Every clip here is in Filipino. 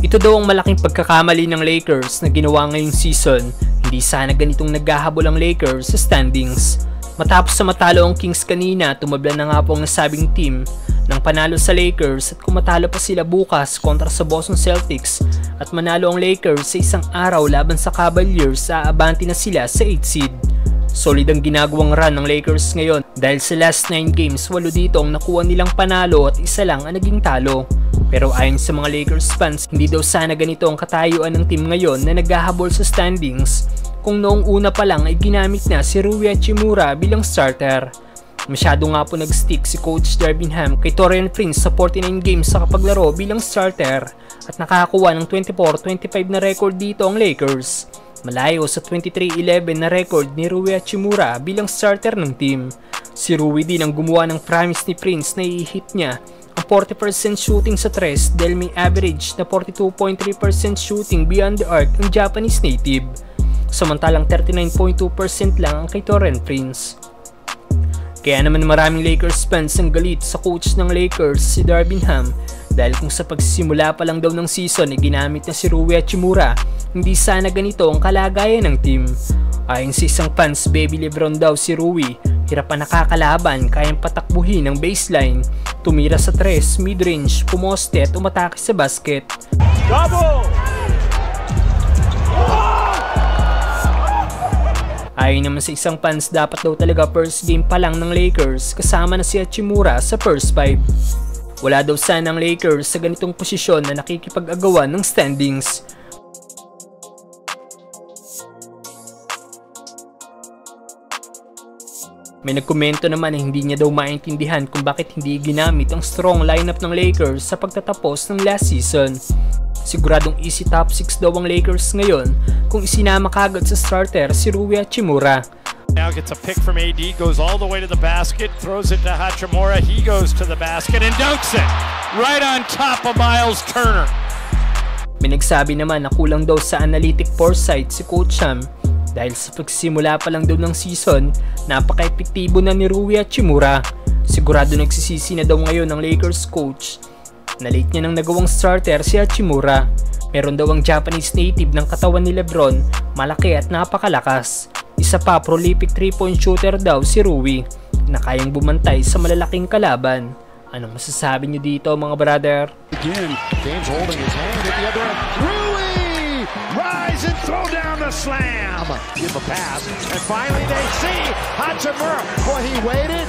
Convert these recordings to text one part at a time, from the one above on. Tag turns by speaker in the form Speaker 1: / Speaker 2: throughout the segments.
Speaker 1: Ito daw ang malaking pagkakamali ng Lakers na ginawa ngayong season. Hindi sana ganitong naghahabol ang Lakers sa standings. Matapos sa matalo ang Kings kanina, tumabla na nga po ang nasabing team ng panalo sa Lakers at kung matalo pa sila bukas kontra sa Boston Celtics at manalo ang Lakers sa isang araw laban sa Cavaliers, aabante na sila sa 8th seed. Solid ang ginagawang run ng Lakers ngayon dahil sa last 9 games, 8 dito ang nakuha nilang panalo at isa lang ang naging talo. Pero ayon sa mga Lakers fans, hindi daw sana ganito ang katayuan ng team ngayon na naghahabol sa standings kung noong una pa lang ay ginamit na si Rui Hachimura bilang starter. Masyado nga po nag-stick si Coach Darvin Ham kay Taurean Prince sa 49 games sa kapaglaro bilang starter at nakakakuha ng 24-25 na record dito ang Lakers. Malayo sa 23-11 na record ni Rui Hachimura bilang starter ng team. Si Rui din ang gumawa ng promise ni Prince na i-hit niya ang 40% shooting sa 3 dahil may average na 42.3% shooting beyond the arc ang Japanese native. Samantalang 39.2% lang ang kay Taurean Prince. Kaya naman maraming Lakers fans ang galit sa coach ng Lakers si Darvin Ham dahil kung sa pagsisimula pa lang daw ng season ay ginamit na si Rui Hachimura, hindi sana ganito ang kalagayan ng team. Ayon sa isang fans, Baby Lebron daw si Rui, hirap pa nakakalaban, kayang patakbuhin ng baseline, tumira sa 3, mid-range, pumoste at umatake sa basket. Double! Ayon naman sa isang fans, dapat daw talaga first game pa lang ng Lakers kasama na si Hachimura sa first 5. Wala daw sana ang Lakers sa ganitong posisyon na nakikipag-agawan ng standings. May nagkomento naman na hindi niya daw maintindihan kung bakit hindi ginamit ang strong lineup ng Lakers sa pagtatapos ng last season. Siguradong easy top 6 daw ang Lakers ngayon kung isinama kagad sa starter si Rui Hachimura.
Speaker 2: Now gets a pick from AD, goes all the way to the basket, throws it to Hachimura, he goes to the basket and dunks it right on top of Miles Turner.
Speaker 1: May nagsabi naman na kulang daw sa analytic foresight si Coach Ham dahil sa pagsisimula pa lang daw ng season, napaka-epektibo na ni Rui Hachimura. Sigurado nagsisisi na daw ngayon ang Lakers coach na late niya nang nagawang starter si Hachimura. Meron daw ang Japanese native ng katawan ni Lebron, malaki at napakalakas. Isa pa, prolific 3-point shooter daw si Rui na kayang bumantay sa malalaking kalaban. Anong masasabi niyo dito mga brother?
Speaker 3: Again, James holding his hand at the other end. Rui! Rise and throw down the slam! Give a pass, and finally they see Hachimura. Boy, he waited,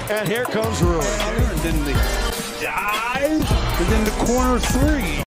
Speaker 3: and here comes Rui.
Speaker 4: And then the dive, and then the corner 3.